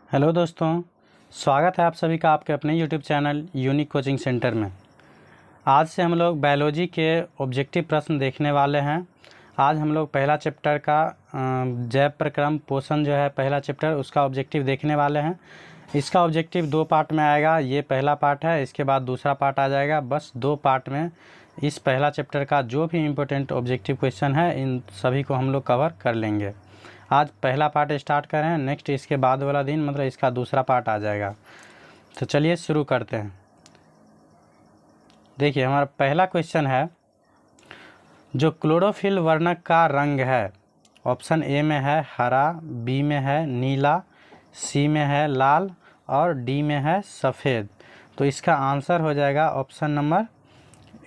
Hello दोस्तों, स्वागत है आप सभी का आपके अपने YouTube channel unique coaching centre में। आज से हम लोग बायोलॉजी के ऑब्जेक्टिव प्रश्न देखने वाले हैं। आज हम लोग पहला चैप्टर का जैव प्रक्रम पोषण जो है पहला चैप्टर उसका ऑब्जेक्टिव देखने वाले हैं। इसका ऑब्जेक्टिव 2 पार्ट में आएगा। ये पहला पार्ट है, इसके बाद दूसरा पार्ट आ जाएगा। बस 2 पार्ट में इस पहला चैप्टर का जो भी इम्पोर्टेंट ऑब्जेक्टिव क्वेश्चन है इन सभी को हम लोग कवर कर लेंगे। आज पहला पार्ट स्टार्ट कर रहे हैं, नेक्स्ट इसके बाद वाला दिन मतलब इसका दूसरा पार्ट आ जाएगा। तो चलिए शुरू करते हैं। देखिए हमारा पहला क्वेश्चन है, जो क्लोरोफिल वर्णक का रंग है, ऑप्शन ए में है हरा, बी में है नीला, सी में है लाल और डी में है सफ़ेद। तो इसका आंसर हो जाएगा ऑप्शन नंबर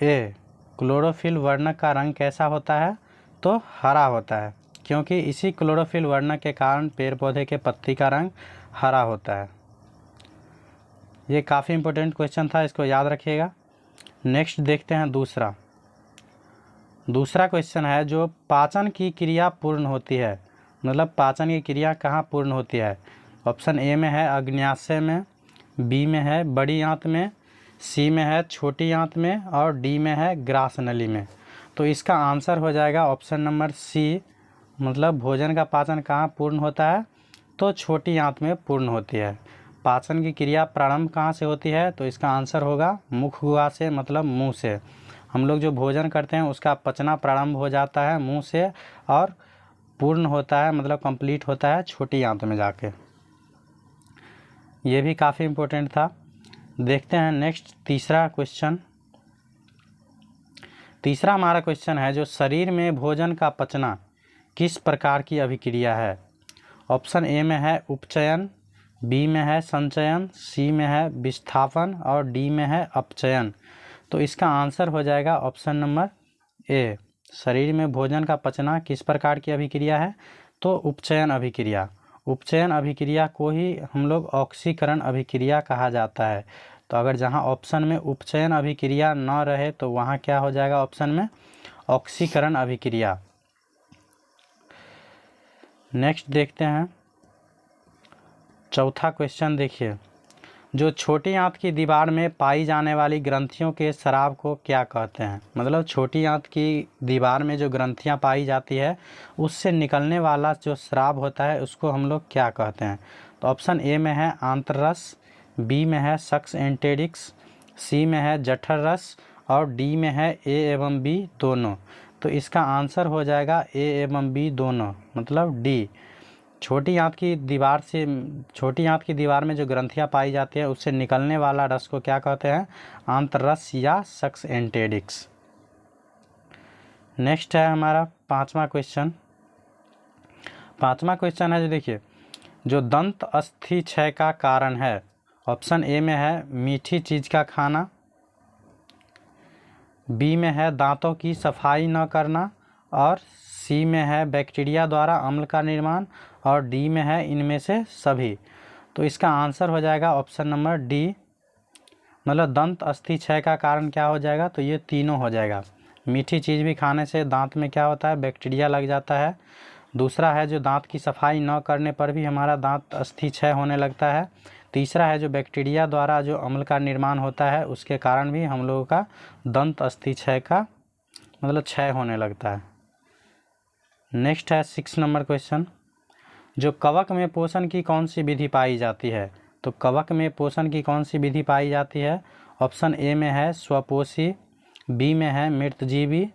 ए। क्लोरोफिल वर्णक का रंग कैसा होता है? तो हरा होता है, क्योंकि इसी क्लोरोफिल वर्णक के कारण पेड़ पौधे के पत्ती का रंग हरा होता है। ये काफ़ी इम्पोर्टेंट क्वेश्चन था, इसको याद रखिएगा। नेक्स्ट देखते हैं दूसरा क्वेश्चन है, जो पाचन की क्रिया पूर्ण होती है, मतलब पाचन की क्रिया कहाँ पूर्ण होती है? ऑप्शन ए में है अग्न्याशय में, बी में है बड़ी आंत में, सी में है छोटी आंत में और डी में है ग्रास नली में। तो इसका आंसर हो जाएगा ऑप्शन नंबर सी, मतलब भोजन का पाचन कहाँ पूर्ण होता है? तो छोटी आंत में पूर्ण होती है। पाचन की क्रिया प्रारंभ कहाँ से होती है? तो इसका आंसर होगा मुख गुहा से, मतलब मुंह से। हम लोग जो भोजन करते हैं उसका पचना प्रारंभ हो जाता है मुंह से और पूर्ण होता है, मतलब कंप्लीट होता है छोटी आंत में जाके। ये भी काफ़ी इम्पोर्टेंट था। देखते हैं नेक्स्ट तीसरा क्वेश्चन। तीसरा हमारा क्वेश्चन है, जो शरीर में भोजन का पचना किस प्रकार की अभिक्रिया है? ऑप्शन ए में है उपचयन, बी में है संचयन, सी में है विस्थापन और डी में है अपचयन। तो इसका आंसर हो जाएगा ऑप्शन नंबर ए। शरीर में भोजन का पचना किस प्रकार की अभिक्रिया है? तो उपचयन अभिक्रिया। उपचयन अभिक्रिया को ही हम लोग ऑक्सीकरण अभिक्रिया कहा जाता है। तो अगर जहाँ ऑप्शन में उपचयन अभिक्रिया न रहे तो वहाँ क्या हो जाएगा ऑप्शन में? ऑक्सीकरण अभिक्रिया। नेक्स्ट देखते हैं चौथा क्वेश्चन। देखिए, जो छोटी आंत की दीवार में पाई जाने वाली ग्रंथियों के स्राव को क्या कहते हैं? मतलब छोटी आंत की दीवार में जो ग्रंथियां पाई जाती है उससे निकलने वाला जो स्राव होता है उसको हम लोग क्या कहते हैं? तो ऑप्शन ए में है आंत्ररस, बी में है सक्स एंटेरिक्स, सी में है जठर रस और डी में है ए एवं बी दोनों। तो इसका आंसर हो जाएगा ए एवं बी दोनों, मतलब डी। छोटी आंत की दीवार में जो ग्रंथियां पाई जाती है उससे निकलने वाला रस को क्या कहते हैं? आंत्ररस या सक्स एंटेरिक्स। नेक्स्ट है हमारा पांचवा क्वेश्चन है, जो देखिए, जो दंत अस्थि क्षय का कारण है, ऑप्शन ए में है मीठी चीज का खाना, बी में है दांतों की सफाई न करना और सी में है बैक्टीरिया द्वारा अम्ल का निर्माण और डी में है इनमें से सभी। तो इसका आंसर हो जाएगा ऑप्शन नंबर डी, मतलब दंत अस्थि क्षय का कारण क्या हो जाएगा? तो ये तीनों हो जाएगा। मीठी चीज़ भी खाने से दांत में क्या होता है? बैक्टीरिया लग जाता है। दूसरा है जो दांत की सफाई न करने पर भी हमारा दांत अस्थि क्षय होने लगता है। तीसरा है जो बैक्टीरिया द्वारा जो अम्ल का निर्माण होता है उसके कारण भी हम लोगों का दंत अस्थि क्षय का मतलब क्षय होने लगता है। नेक्स्ट है 6 नंबर क्वेश्चन, जो कवक में पोषण की कौन सी विधि पाई जाती है? तो कवक में पोषण की कौन सी विधि पाई जाती है? ऑप्शन ए में है स्वपोषी, बी में है मृतजीवी,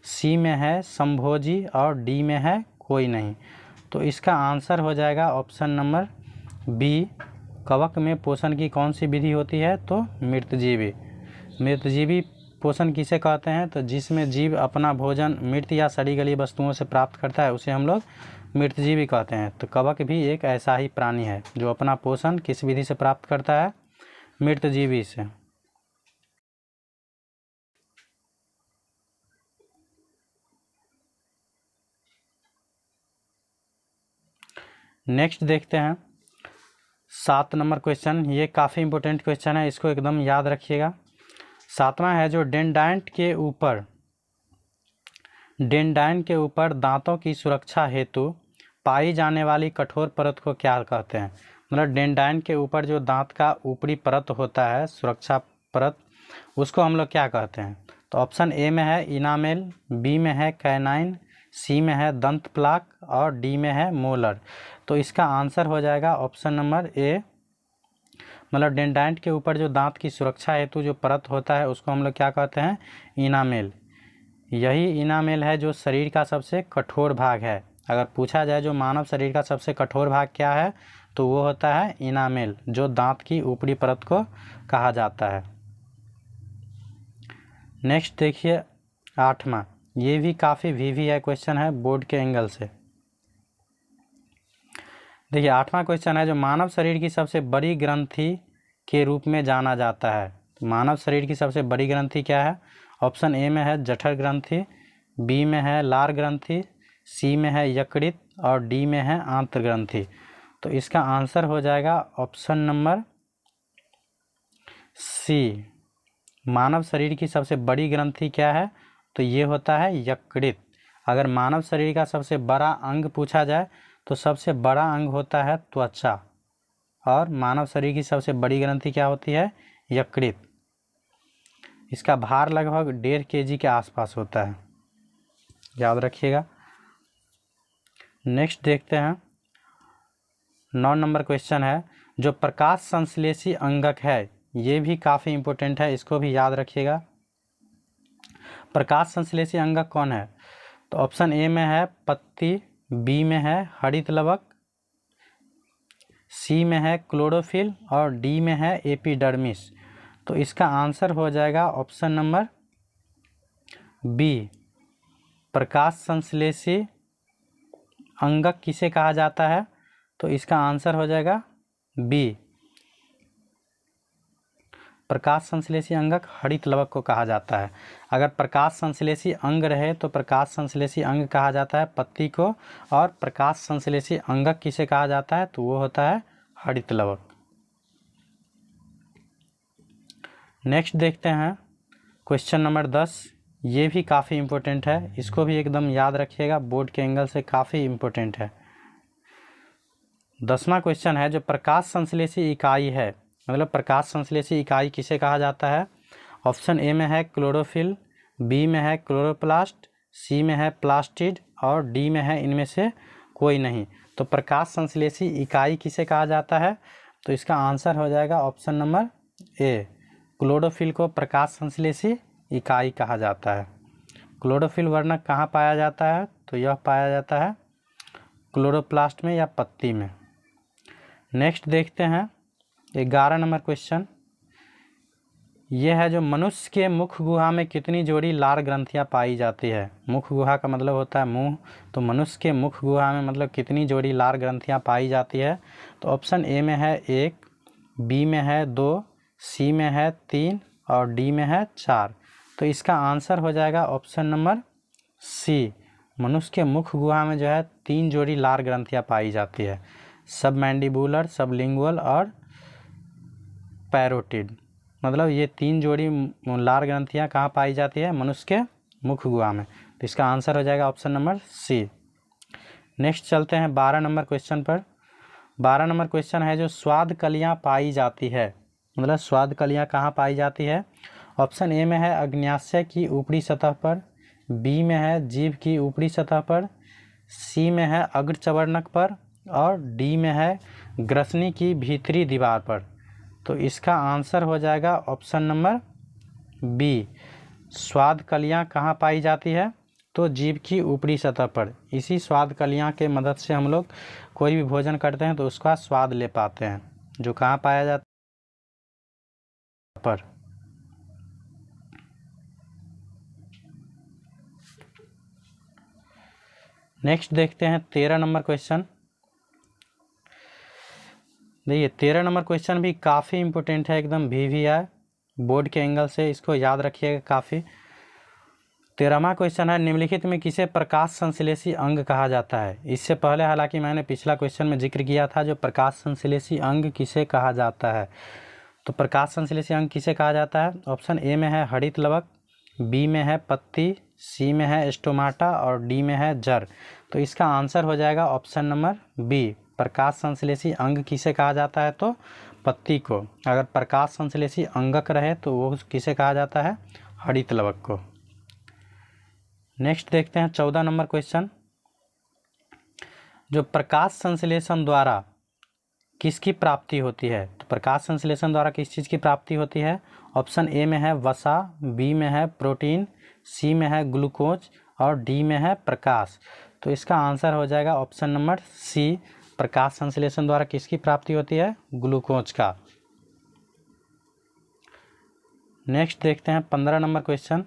सी में है संभोजी और डी में है कोई नहीं। तो इसका आंसर हो जाएगा ऑप्शन नंबर बी। कवक में पोषण की कौन सी विधि होती है? तो मृतजीवी। मृतजीवी पोषण किसे कहते हैं? तो जिसमें जीव अपना भोजन मृत या सड़ी गली वस्तुओं से प्राप्त करता है उसे हम लोग मृतजीवी कहते हैं। तो कवक भी एक ऐसा ही प्राणी है जो अपना पोषण किस विधि से प्राप्त करता है? मृतजीवी से। नेक्स्ट देखते हैं 7 नंबर क्वेश्चन। ये काफ़ी इंपॉर्टेंट क्वेश्चन है, इसको एकदम याद रखिएगा। 7वां है, जो डेंडाइन के ऊपर दांतों की सुरक्षा हेतु पाई जाने वाली कठोर परत को क्या कहते हैं? मतलब डेंडाइन के ऊपर जो दांत का ऊपरी परत होता है, सुरक्षा परत, उसको हम लोग क्या कहते हैं? तो ऑप्शन ए में है इनामेल, बी में है कैनाइन, सी में है दंत प्लाक और डी में है मोलर। तो इसका आंसर हो जाएगा ऑप्शन नंबर ए, मतलब डेंडाइट के ऊपर जो दांत की सुरक्षा हेतु जो परत होता है उसको हम लोग क्या कहते हैं? इनामेल। यही इनामेल है जो शरीर का सबसे कठोर भाग है। अगर पूछा जाए जो मानव शरीर का सबसे कठोर भाग क्या है, तो वो होता है इनामेल, जो दांत की ऊपरी परत को कहा जाता है। नेक्स्ट देखिए 8वां, ये भी काफ़ी वीवीआई क्वेश्चन है बोर्ड के एंगल से। देखिए 8वां क्वेश्चन है, जो मानव शरीर की सबसे बड़ी ग्रंथि के रूप में जाना जाता है। तो मानव शरीर की सबसे बड़ी ग्रंथि क्या है? ऑप्शन ए में है जठर ग्रंथि, बी में है लार ग्रंथि, सी में है यकृत और डी में है आंत्र ग्रंथि। तो इसका आंसर हो जाएगा ऑप्शन नंबर सी। मानव शरीर की सबसे बड़ी ग्रंथि क्या है? तो ये होता है यकृत। अगर मानव शरीर का सबसे बड़ा अंग पूछा जाए तो सबसे बड़ा अंग होता है त्वचा, और मानव शरीर की सबसे बड़ी ग्रंथि क्या होती है? यकृत। इसका भार लगभग 1.5 kg के आसपास होता है, याद रखिएगा। नेक्स्ट देखते हैं 9 नंबर क्वेश्चन है, जो प्रकाश संश्लेषी अंगक है, ये भी काफ़ी इम्पोर्टेंट है, इसको भी याद रखिएगा। प्रकाश संश्लेषी अंगक कौन है? तो ऑप्शन ए में है पत्ती, बी में है हरित लवक, सी में है क्लोरोफिल और डी में है एपिडर्मिस। तो इसका आंसर हो जाएगा ऑप्शन नंबर बी। प्रकाश संश्लेषी अंगक किसे कहा जाता है? तो इसका आंसर हो जाएगा बी। प्रकाश संश्लेषी अंगक हरित लवक को कहा जाता है। अगर प्रकाश संश्लेषी अंग रहे तो प्रकाश संश्लेषी अंग कहा जाता है पत्ती को, और प्रकाश संश्लेषी अंगक किसे कहा जाता है? तो वो होता है हरित लवक। नेक्स्ट देखते हैं क्वेश्चन नंबर 10, ये भी काफ़ी इम्पोर्टेंट है, इसको भी एकदम याद रखिएगा, बोर्ड के एंगल से काफ़ी इम्पोर्टेंट है। 10वां क्वेश्चन है, जो प्रकाश संश्लेषी इकाई है, मतलब प्रकाश संश्लेषी इकाई किसे कहा जाता है? ऑप्शन ए में है क्लोरोफिल, बी में है क्लोरोप्लास्ट, सी में है प्लास्टिड और डी में है इनमें से कोई नहीं। तो प्रकाश संश्लेषी इकाई किसे कहा जाता है? तो इसका आंसर हो जाएगा ऑप्शन नंबर ए। क्लोरोफिल को प्रकाश संश्लेषी इकाई कहा जाता है। क्लोरोफिल वर्णक कहाँ पाया जाता है? तो यह पाया जाता है क्लोरोप्लास्ट में या पत्ती में। नेक्स्ट देखते हैं 11 नंबर क्वेश्चन, यह है, जो मनुष्य के मुख गुहा में कितनी जोड़ी लार ग्रंथियां पाई जाती है? मुख गुहा का मतलब होता है मुंह, तो मनुष्य के मुख गुहा में मतलब कितनी जोड़ी लार ग्रंथियां पाई जाती है? तो ऑप्शन ए में है 1, बी में है 2, सी में है 3 और डी में है 4। तो इसका आंसर हो जाएगा ऑप्शन नंबर सी। मनुष्य के मुख गुहा में जो है 3 जोड़ी लार ग्रंथियां पाई जाती है, सब मैंडिबुलर, सब लिंगुअल और पैरोटिड। मतलब ये 3 जोड़ी लार ग्रंथियां कहाँ पाई जाती है? मनुष्य के मुख गुहा में। तो इसका आंसर हो जाएगा ऑप्शन नंबर सी। नेक्स्ट चलते हैं 12 नंबर क्वेश्चन पर। 12 नंबर क्वेश्चन है, जो स्वाद कलियाँ पाई जाती है, मतलब स्वाद कलियाँ कहाँ पाई जाती है? ऑप्शन ए में है अग्न्याशय की ऊपरी सतह पर, बी में है जीभ की ऊपरी सतह पर, सी में है अग्रचवर्णक पर और डी में है ग्रसनी की भीतरी दीवार पर। तो इसका आंसर हो जाएगा ऑप्शन नंबर बी। स्वाद कलियाँ कहाँ पाई जाती है? तो जीभ की ऊपरी सतह पर। इसी स्वाद कलियाँ के मदद से हम लोग कोई भी भोजन करते हैं तो उसका स्वाद ले पाते हैं, जो कहाँ पाया जाता है? पर। नेक्स्ट देखते हैं 13 नंबर क्वेश्चन। देखिए 13 नंबर क्वेश्चन भी काफ़ी इम्पोर्टेंट है, एकदम वीवीआई बोर्ड के एंगल से, इसको याद रखिएगा काफ़ी। 13वां क्वेश्चन है, निम्नलिखित में किसे प्रकाश संश्लेषी अंग कहा जाता है? इससे पहले हालांकि मैंने पिछला क्वेश्चन में जिक्र किया था, जो प्रकाश संश्लेषी अंग किसे कहा जाता है। तो प्रकाश संश्लेषी अंग किसे कहा जाता है? ऑप्शन ए में है हरित लवक, बी में है पत्ती, सी में है स्टोमाटा और डी में है जड़। तो इसका आंसर हो जाएगा ऑप्शन नंबर बी। प्रकाश संश्लेषी अंग किसे कहा जाता है, तो पत्ती को। अगर प्रकाश संश्लेषी अंगक रहे तो वो किसे कहा जाता है, हरित लवक को। नेक्स्ट देखते हैं 14 नंबर क्वेश्चन। जो प्रकाश संश्लेषण द्वारा किसकी प्राप्ति होती है, तो प्रकाश संश्लेषण द्वारा किस चीज़ की प्राप्ति होती है। ऑप्शन ए में है वसा, बी में है प्रोटीन, सी में है ग्लूकोज और डी में है प्रकाश। तो इसका आंसर हो जाएगा ऑप्शन नंबर सी, प्रकाश संश्लेषण द्वारा किसकी प्राप्ति होती है, ग्लूकोज का। नेक्स्ट देखते हैं 15 नंबर क्वेश्चन।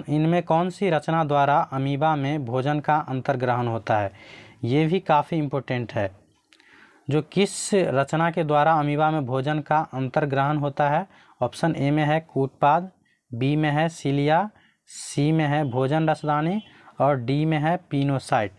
इनमें कौन सी रचना द्वारा अमीबा में भोजन का अंतर्ग्रहण होता है, ये भी काफ़ी इम्पोर्टेंट है। जो किस रचना के द्वारा अमीबा में भोजन का अंतर्ग्रहण होता है। ऑप्शन ए में है कूटपाद, बी में है सीलिया, सी में है भोजन रसदानी और डी में है पिनोसाइट।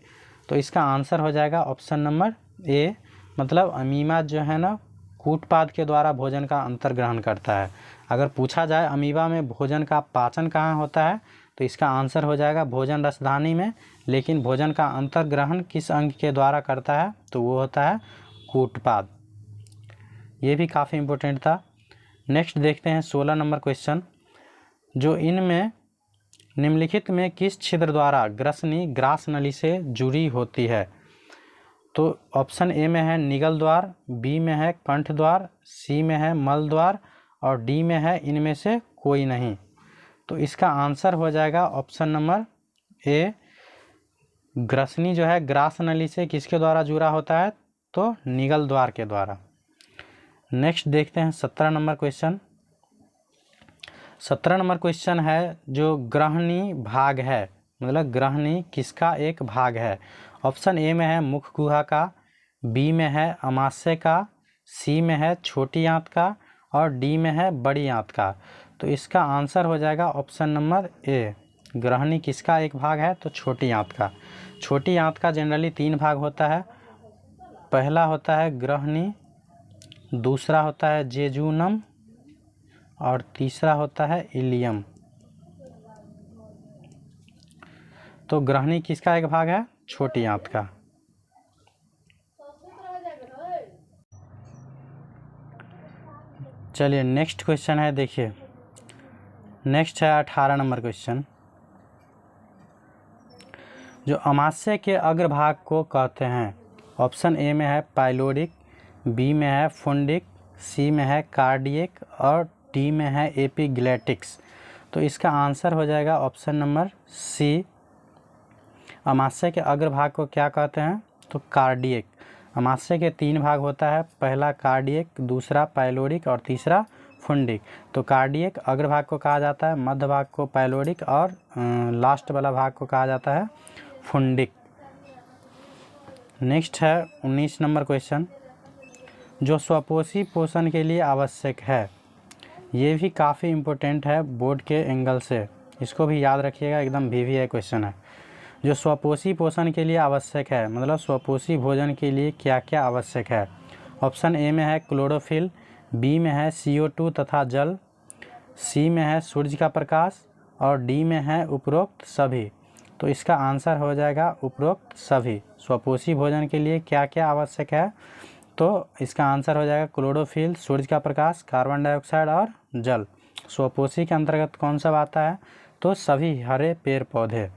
तो इसका आंसर हो जाएगा ऑप्शन नंबर ए, मतलब अमीबा जो है ना कूटपाद के द्वारा भोजन का अंतर्ग्रहण करता है। अगर पूछा जाए अमीबा में भोजन का पाचन कहाँ होता है, तो इसका आंसर हो जाएगा भोजन रसधानी में, लेकिन भोजन का अंतर्ग्रहण किस अंग के द्वारा करता है, तो वो होता है कूटपाद। ये भी काफ़ी इम्पोर्टेंट था। नेक्स्ट देखते हैं 16 नंबर क्वेश्चन। जो इनमें निम्नलिखित में किस छिद्र द्वारा ग्रसनी ग्रास नली से जुड़ी होती है। तो ऑप्शन ए में है निगल द्वार, बी में है कंठ द्वार, सी में है मल द्वार और डी में है इनमें से कोई नहीं। तो इसका आंसर हो जाएगा ऑप्शन नंबर ए, ग्रसनी जो है ग्रास नली से किसके द्वारा जुड़ा होता है, तो निगल द्वार के द्वारा। नेक्स्ट देखते हैं 17 नंबर क्वेश्चन। 17 नंबर क्वेश्चन है जो ग्रहणी भाग है, मतलब ग्रहणी किसका एक भाग है। ऑप्शन ए में है मुख गुहा का, बी में है अमाशय का, सी में है छोटी आंत का और डी में है बड़ी आंत का। तो इसका आंसर हो जाएगा ऑप्शन नंबर ए, ग्रहणी किसका एक भाग है, तो छोटी आंत का। छोटी आंत का जनरली 3 भाग होता है। पहला होता है ग्रहणी, दूसरा होता है जेजूनम और तीसरा होता है इलियम। तो ग्रहणी किसका एक भाग है, छोटी आंत का। चलिए नेक्स्ट क्वेश्चन है, देखिए नेक्स्ट है 18 नंबर क्वेश्चन। जो अमाशय के अग्रभाग को कहते हैं। ऑप्शन ए में है पाइलोरिक, बी में है फुंडिक, सी में है कार्डियक और डी में है एपिग्लेटिक्स। तो इसका आंसर हो जाएगा ऑप्शन नंबर सी, अमाशय के अग्रभाग को क्या कहते हैं, तो कार्डियक। अमाशय के 3 भाग होता है, पहला कार्डियक, दूसरा पाइलोरिक और तीसरा फुंडिक। तो कार्डियक अग्रभाग को कहा जाता है, मध्य भाग को पाइलोरिक और लास्ट वाला भाग को कहा जाता है फुंडिक। नेक्स्ट है 19 नंबर क्वेश्चन। जो स्वपोषी पोषण के लिए आवश्यक है, ये भी काफ़ी इम्पोर्टेंट है बोर्ड के एंगल से, इसको भी याद रखिएगा, एकदम VVI क्वेश्चन है। जो स्वपोषी पोषण के लिए आवश्यक है, मतलब स्वपोषी भोजन के लिए क्या क्या आवश्यक है। ऑप्शन ए में है क्लोरोफिल, बी में है CO2 तथा जल, सी में है सूर्य का प्रकाश और डी में है उपरोक्त सभी। तो इसका आंसर हो जाएगा उपरोक्त सभी। स्वपोषी भोजन के लिए क्या क्या आवश्यक है, तो इसका आंसर हो जाएगा क्लोरोफिल, सूर्य का प्रकाश, कार्बन डाइऑक्साइड और जल। स्वपोषी के अंतर्गत कौन सा आता है, तो सभी हरे पेड़ पौधे।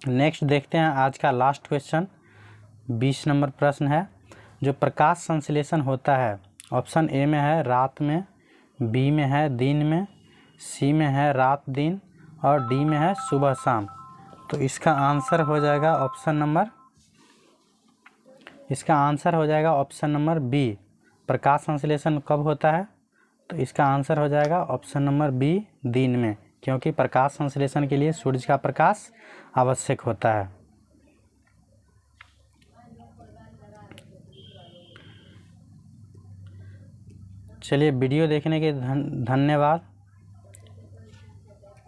नेक्स्ट देखते हैं आज का लास्ट क्वेश्चन, 20 नंबर प्रश्न है। जो प्रकाश संश्लेषण होता है, ऑप्शन ए में है रात में, बी में है दिन में, सी में है रात दिन और डी में है सुबह शाम। तो इसका आंसर हो जाएगा ऑप्शन नंबर बी, प्रकाश संश्लेषण कब होता है, तो इसका आंसर हो जाएगा ऑप्शन नंबर बी, दिन में, क्योंकि प्रकाश संश्लेषण के लिए सूर्य का प्रकाश आवश्यक होता है। चलिए वीडियो देखने के धन्यवाद,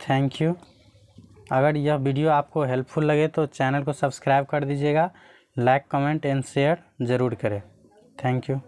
थैंक यू। अगर यह वीडियो आपको हेल्पफुल लगे तो चैनल को सब्सक्राइब कर दीजिएगा, लाइक कमेंट एंड शेयर ज़रूर करें। Thank you.